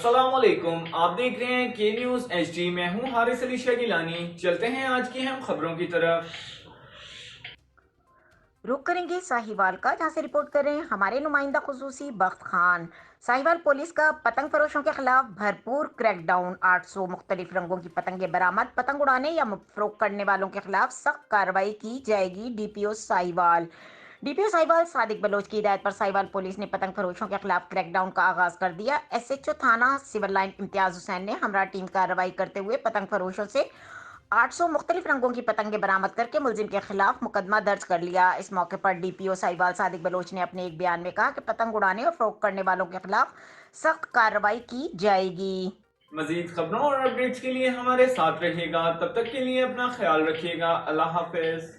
अस्सलामुअलैकुम, आप देख रहे हैं के न्यूज़ HD। मैं हूं हारिस अली शकीलानी। चलते हैं आज की हम खबरों की तरफ। रुक करेंगे साहिवाल का, जहां से रिपोर्ट कर रहे हैं हमारे नुमाइंदा खुसूसी बख्त खान। साहिवाल पुलिस का पतंग फरोशों के खिलाफ भरपूर क्रैकडाउन। 800 मुख्तलिफ रंगों की पतंगे बरामद। पतंग उड़ाने या फरोख्त करने वालों के खिलाफ सख्त कार्रवाई की जाएगी। डीपीओ साहिवाल सादिक बलोच की हिदायत पर साहिवाल पुलिस ने पतंग फरोशों के खिलाफ क्रैकडाउन का आगाज कर दिया। SHO थाना सिविल लाइन इम्तियाज हुसैन ने हमरा टीम कार्रवाई करते हुए पतंग फरोशों से 800 मुख्तलिफ रंगों की पतंगे बरामद करके मुलजिम के खिलाफ मुकदमा दर्ज कर लिया। इस मौके पर DPO साहिवाल सादिक बलोच ने अपने एक बयान में कहा कि पतंग उड़ाने और फरोख्त करने वालों के खिलाफ सख्त कार्रवाई की जाएगी। मजीद खबरों और अपडेट्स के लिए हमारे साथ रहिएगा। तब तक के लिए अपना ख्याल रखिएगा। अल्लाह हाफिज।